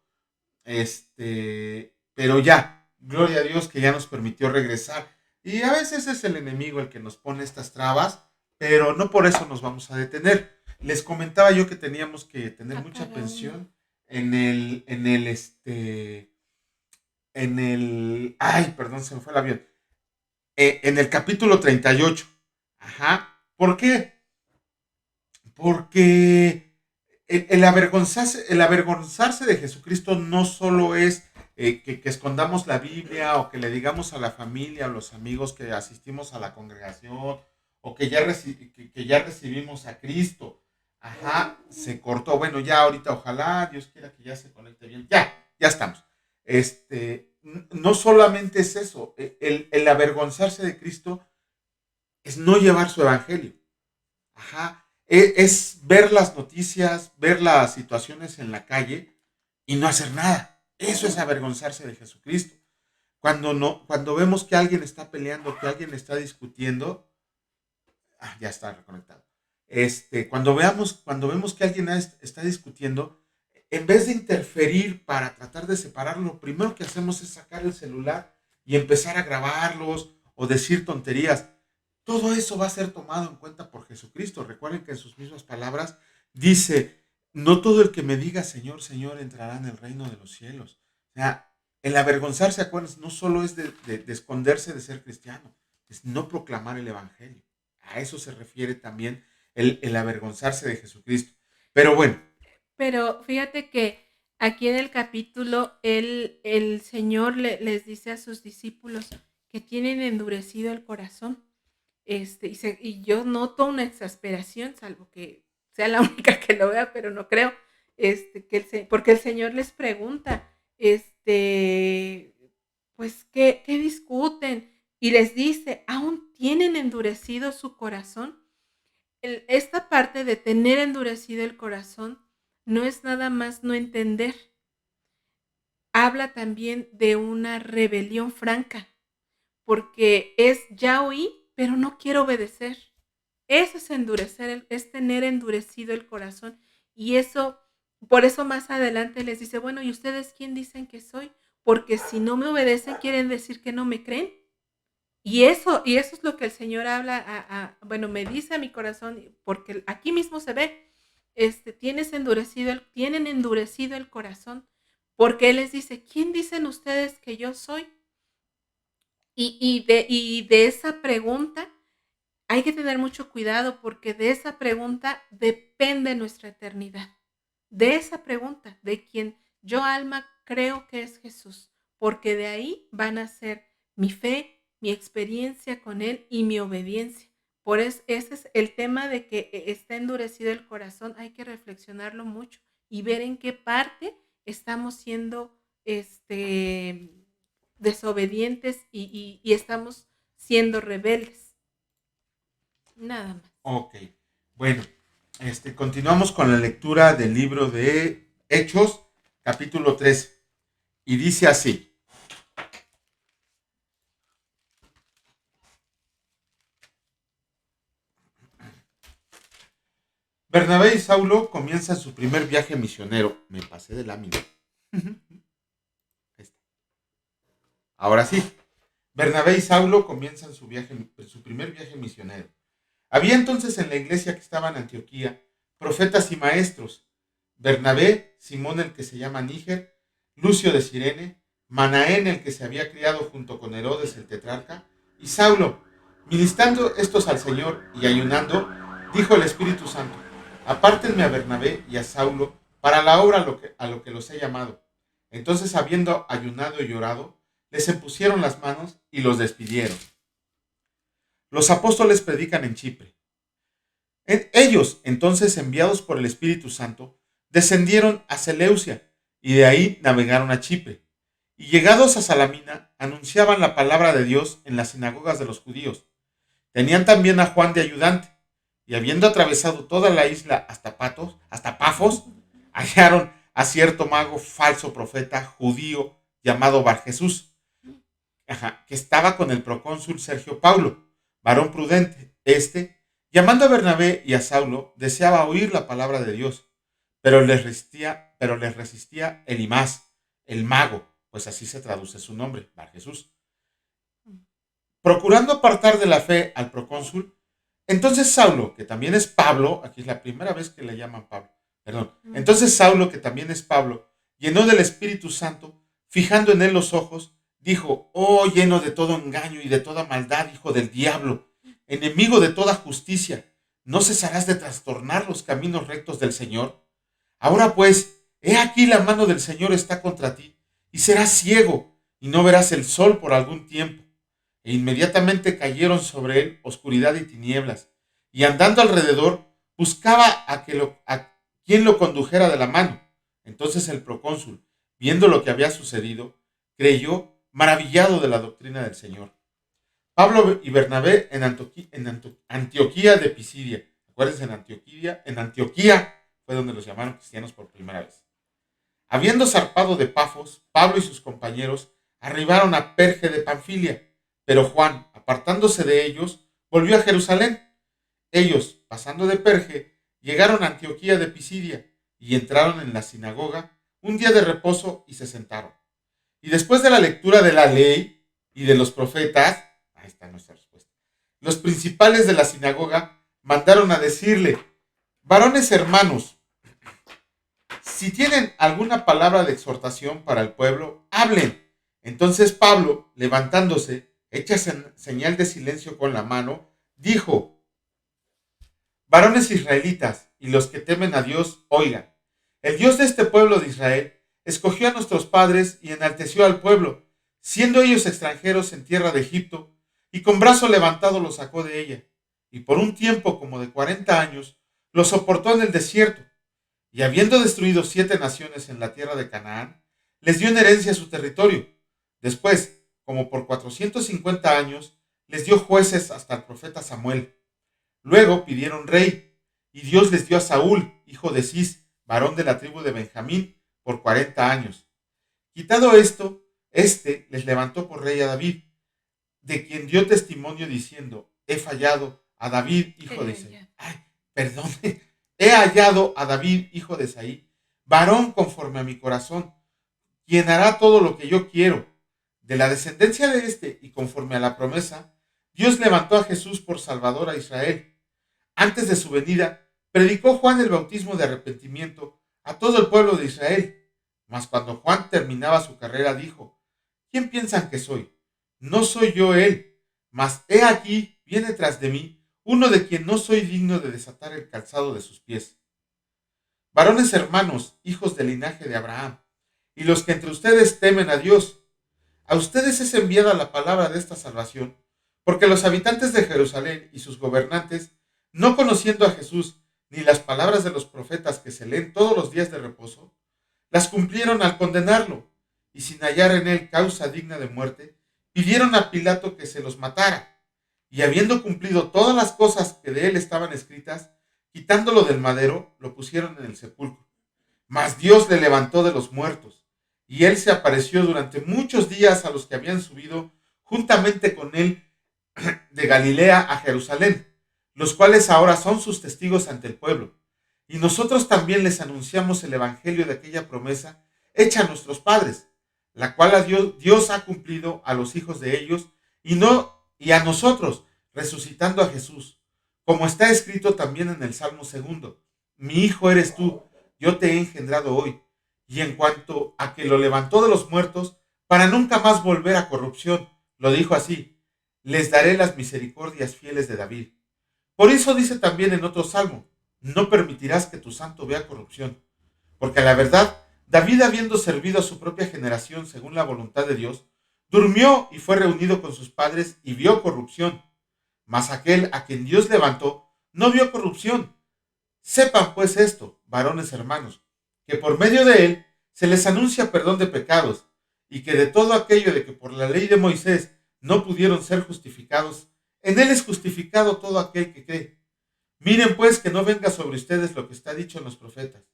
[SPEAKER 1] pero ya, gloria a Dios que ya nos permitió regresar. Y a veces es el enemigo el que nos pone estas trabas, pero no por eso nos vamos a detener. Les comentaba yo que teníamos que tener mucha
[SPEAKER 2] Apaga uno.
[SPEAKER 1] atención ay, perdón, se me fue el avión, en el capítulo 38. Ajá. ¿Por qué? Porque el avergonzarse de Jesucristo no solo es que escondamos la Biblia o que le digamos a la familia o los amigos que asistimos a la congregación o que ya recibimos a Cristo. Ajá, se cortó. Bueno, ya ahorita ojalá Dios quiera que ya se conecte bien. Ya estamos. No solamente es eso, el avergonzarse de Cristo es no llevar su evangelio. Ajá. Es ver las noticias, ver las situaciones en la calle y no hacer nada. Eso es avergonzarse de Jesucristo. Cuando vemos que alguien está peleando, que alguien está discutiendo, ya está reconectado. Cuando vemos que alguien está discutiendo, en vez de interferir para tratar de separarlo, lo primero que hacemos es sacar el celular y empezar a grabarlos o decir tonterías. Todo eso va a ser tomado en cuenta por Jesucristo. Recuerden que en sus mismas palabras dice, no todo el que me diga Señor, Señor entrará en el reino de los cielos. O sea, el avergonzarse, acuérdense, no solo es de esconderse de ser cristiano, es no proclamar el evangelio. A eso se refiere también el avergonzarse de Jesucristo. Pero bueno.
[SPEAKER 2] Pero fíjate que aquí en el capítulo el Señor les dice a sus discípulos que tienen endurecido el corazón. Y yo noto una exasperación, salvo que sea la única que lo vea, pero no creo, porque el Señor les pregunta, pues, ¿qué discuten? Y les dice, ¿aún tienen endurecido su corazón? Esta parte de tener endurecido el corazón no es nada más no entender, habla también de una rebelión franca, porque es ya oí, pero no quiero obedecer. Eso es endurecer, es tener endurecido el corazón. Y eso, por eso más adelante les dice, bueno, ¿y ustedes quién dicen que soy? Porque si no me obedecen, quieren decir que no me creen. Y eso es lo que el Señor habla, bueno, me dice a mi corazón, porque aquí mismo se ve, tienen endurecido el corazón, porque Él les dice, ¿quién dicen ustedes que yo soy? Y de esa pregunta hay que tener mucho cuidado porque de esa pregunta depende nuestra eternidad. De esa pregunta, de quien yo alma creo que es Jesús, porque de ahí van a ser mi fe, mi experiencia con Él y mi obediencia. Por eso ese es el tema de que está endurecido el corazón, hay que reflexionarlo mucho y ver en qué parte estamos siendo desobedientes y estamos siendo rebeldes. Nada más.
[SPEAKER 1] Ok. Bueno, continuamos con la lectura del libro de Hechos, capítulo 3. Y dice así. Bernabé y Saulo comienzan su primer viaje misionero. Me pasé de lámina. Ahora sí. Bernabé y Saulo comienzan su primer viaje misionero. Había entonces en la iglesia que estaba en Antioquía profetas y maestros. Bernabé, Simón el que se llama Níger, Lucio de Cirene, Manaén el que se había criado junto con Herodes el tetrarca, y Saulo. Ministrando estos al Señor y ayunando, dijo el Espíritu Santo, apártenme a Bernabé y a Saulo para la obra a lo que los he llamado. Entonces, habiendo ayunado y llorado, les impusieron las manos y los despidieron. Los apóstoles predican en Chipre. Ellos, entonces enviados por el Espíritu Santo, descendieron a Seleucia y de ahí navegaron a Chipre. y llegados a Salamina, anunciaban la palabra de Dios en las sinagogas de los judíos. Tenían también a Juan de ayudante, y habiendo atravesado toda la isla hasta Pafos, hallaron a cierto mago falso profeta judío llamado Bar Jesús, que estaba con el procónsul Sergio Paulo, varón prudente. Llamando a Bernabé y a Saulo, deseaba oír la palabra de Dios, pero les resistía Elimás, el mago, pues así se traduce su nombre, Bar Jesús. Procurando apartar de la fe al procónsul, entonces Saulo, que también es Pablo, aquí es la primera vez que le llaman Pablo, perdón, entonces Saulo, que también es Pablo, lleno del Espíritu Santo, fijando en él los ojos, dijo: oh, lleno de todo engaño y de toda maldad, hijo del diablo, enemigo de toda justicia, ¿no cesarás de trastornar los caminos rectos del Señor? Ahora pues, he aquí la mano del Señor está contra ti, y serás ciego, y no verás el sol por algún tiempo. E inmediatamente cayeron sobre él oscuridad y tinieblas, y andando alrededor, buscaba a quien lo condujera de la mano. Entonces el procónsul, viendo lo que había sucedido, creyó, maravillado de la doctrina del Señor. Pablo y Bernabé en Antioquía de Pisidia. Acuérdense, en Antioquía fue donde los llamaron cristianos por primera vez. Habiendo zarpado de Pafos, Pablo y sus compañeros arribaron a Perge de Panfilia, pero Juan, apartándose de ellos, volvió a Jerusalén. Ellos, pasando de Perge, llegaron a Antioquía de Pisidia y entraron en la sinagoga un día de reposo y se sentaron. Y después de la lectura de la ley y de los profetas, ahí está nuestra respuesta, los principales de la sinagoga mandaron a decirle: varones hermanos, si tienen alguna palabra de exhortación para el pueblo, hablen. Entonces Pablo, levantándose, hecha señal de silencio con la mano, dijo: varones israelitas y los que temen a Dios, oigan. El Dios de este pueblo de Israel escogió a nuestros padres y enalteció al pueblo, siendo ellos extranjeros en tierra de Egipto, y con brazo levantado los sacó de ella, y por un tiempo como de 40 años los soportó en el desierto, y habiendo destruido 7 naciones en la tierra de Canaán, les dio en herencia su territorio. Después, como por 450 años, les dio jueces hasta el profeta Samuel. Luego pidieron rey, y Dios les dio a Saúl, hijo de Cis, varón de la tribu de Benjamín, por 40 años. Quitado esto, les levantó por rey a David, de quien dio testimonio diciendo: he hallado a David, hijo de Isaí. He hallado a David, hijo de Isaí, varón conforme a mi corazón, quien hará todo lo que yo quiero. De la descendencia de y conforme a la promesa, Dios levantó a Jesús por Salvador a Israel. Antes de su venida, predicó Juan el bautismo de arrepentimiento a todo el pueblo de Israel. Mas cuando Juan terminaba su carrera, dijo: ¿quién piensan que soy? No soy yo él, mas he aquí, viene tras de mí uno de quien no soy digno de desatar el calzado de sus pies. Varones hermanos, hijos del linaje de Abraham, y los que entre ustedes temen a Dios, a ustedes es enviada la palabra de esta salvación, porque los habitantes de Jerusalén y sus gobernantes, no conociendo a Jesús ni las palabras de los profetas que se leen todos los días de reposo, las cumplieron al condenarlo, y sin hallar en él causa digna de muerte, pidieron a Pilato que se los matara. Y habiendo cumplido todas las cosas que de él estaban escritas, quitándolo del madero, lo pusieron en el sepulcro. Mas Dios le levantó de los muertos, y él se apareció durante muchos días a los que habían subido juntamente con él de Galilea a Jerusalén, los cuales ahora son sus testigos ante el pueblo. Y nosotros también les anunciamos el evangelio de aquella promesa hecha a nuestros padres, la cual Dios ha cumplido a los hijos de ellos, y a nosotros, resucitando a Jesús, como está escrito también en el Salmo 2: mi hijo eres tú, yo te he engendrado hoy. Y en cuanto a que lo levantó de los muertos, para nunca más volver a corrupción, lo dijo así: les daré las misericordias fieles de David. Por eso dice también en otro salmo: no permitirás que tu santo vea corrupción. Porque a la verdad, David, habiendo servido a su propia generación según la voluntad de Dios, durmió y fue reunido con sus padres y vio corrupción. Mas aquel a quien Dios levantó no vio corrupción. Sepan pues esto, varones hermanos, que por medio de él se les anuncia perdón de pecados, y que de todo aquello de que por la ley de Moisés no pudieron ser justificados, en él es justificado todo aquel que cree. Miren pues que no venga sobre ustedes lo que está dicho en los profetas.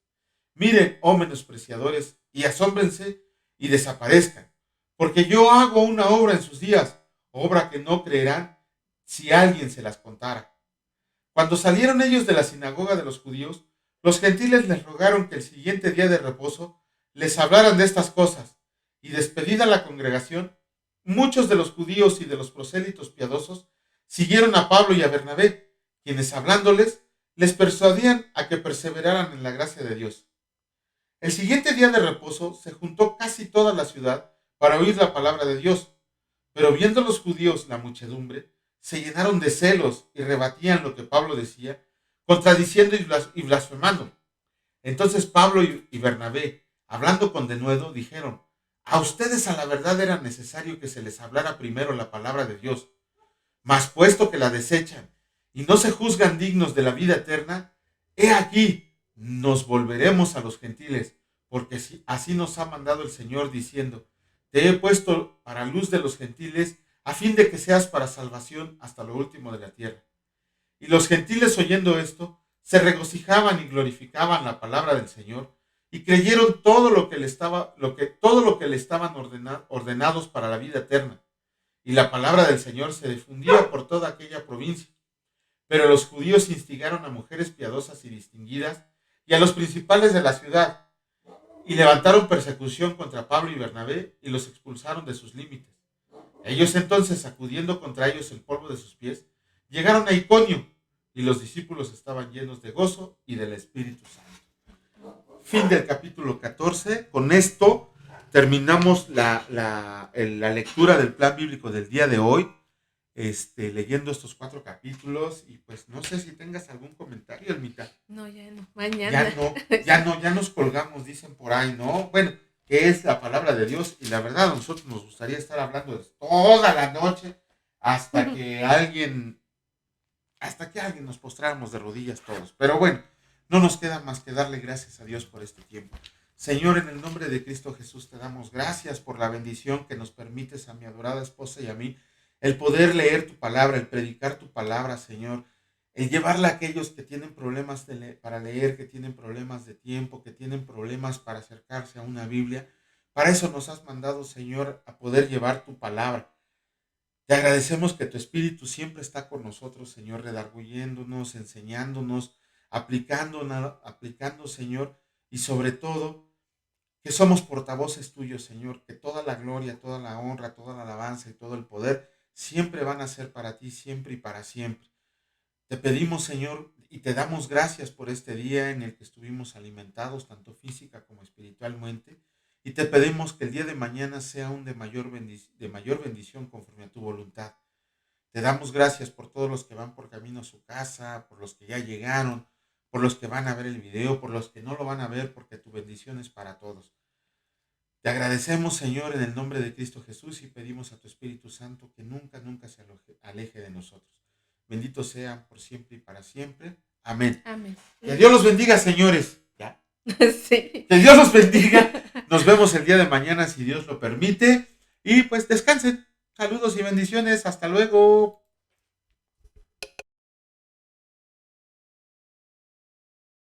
[SPEAKER 1] Miren, oh menospreciadores, y asómbrense y desaparezcan, porque yo hago una obra en sus días, obra que no creerán si alguien se las contara. Cuando salieron ellos de la sinagoga de los judíos, los gentiles les rogaron que el siguiente día de reposo les hablaran de estas cosas, y despedida la congregación, muchos de los judíos y de los prosélitos piadosos siguieron a Pablo y a Bernabé, quienes hablándoles les persuadían a que perseveraran en la gracia de Dios. El siguiente día de reposo se juntó casi toda la ciudad para oír la palabra de Dios, pero viendo los judíos la muchedumbre, se llenaron de celos y rebatían lo que Pablo decía, contradiciendo y blasfemando. Entonces Pablo y Bernabé, hablando con denuedo, dijeron: a ustedes a la verdad era necesario que se les hablara primero la palabra de Dios, mas puesto que la desechan y no se juzgan dignos de la vida eterna, he aquí, nos volveremos a los gentiles, porque así nos ha mandado el Señor diciendo: te he puesto para luz de los gentiles, a fin de que seas para salvación hasta lo último de la tierra. Y los gentiles, oyendo esto, se regocijaban y glorificaban la palabra del Señor, y creyeron todo lo que le estaban ordenados para la vida eterna. Y la palabra del Señor se difundía por toda aquella provincia. Pero los judíos instigaron a mujeres piadosas y distinguidas y a los principales de la ciudad, y levantaron persecución contra Pablo y Bernabé y los expulsaron de sus límites. Ellos entonces, sacudiendo contra ellos el polvo de sus pies, llegaron a Iconio, y los discípulos estaban llenos de gozo y del Espíritu Santo. Fin del capítulo 14. Con esto terminamos la lectura del plan bíblico del día de hoy, leyendo estos 4 capítulos, y pues no sé si tengas algún comentario, Elmita.
[SPEAKER 2] No, ya no, mañana.
[SPEAKER 1] Ya nos colgamos, dicen por ahí, ¿no? Bueno, que es la palabra de Dios, y la verdad a nosotros nos gustaría estar hablando de toda la noche hasta que alguien nos postráramos de rodillas todos. Pero bueno, no nos queda más que darle gracias a Dios por este tiempo. Señor, en el nombre de Cristo Jesús te damos gracias por la bendición que nos permites a mi adorada esposa y a mí, el poder leer tu palabra, el predicar tu palabra, Señor, el llevarla a aquellos que tienen problemas para leer, que tienen problemas de tiempo, que tienen problemas para acercarse a una Biblia. Para eso nos has mandado, Señor, a poder llevar tu palabra. Te agradecemos que tu Espíritu siempre está con nosotros, Señor, redarguyéndonos, enseñándonos, aplicando, Señor, y sobre todo, que somos portavoces tuyos, Señor, que toda la gloria, toda la honra, toda la alabanza y todo el poder siempre van a ser para ti, siempre y para siempre. Te pedimos, Señor, y te damos gracias por este día en el que estuvimos alimentados, tanto física como espiritualmente, y te pedimos que el día de mañana sea un de mayor bendición conforme a tu voluntad. Te damos gracias por todos los que van por camino a su casa, por los que ya llegaron, por los que van a ver el video, por los que no lo van a ver, porque tu bendición es para todos. Te agradecemos, Señor, en el nombre de Cristo Jesús, y pedimos a tu Espíritu Santo que nunca se aleje de nosotros. Bendito sea por siempre y para siempre. Amén.
[SPEAKER 2] Amén.
[SPEAKER 1] Que Dios los bendiga, señores. ¿Ya?
[SPEAKER 2] Sí.
[SPEAKER 1] Que Dios los bendiga. Nos vemos el día de mañana, si Dios lo permite. Y pues descansen. Saludos y bendiciones. Hasta luego.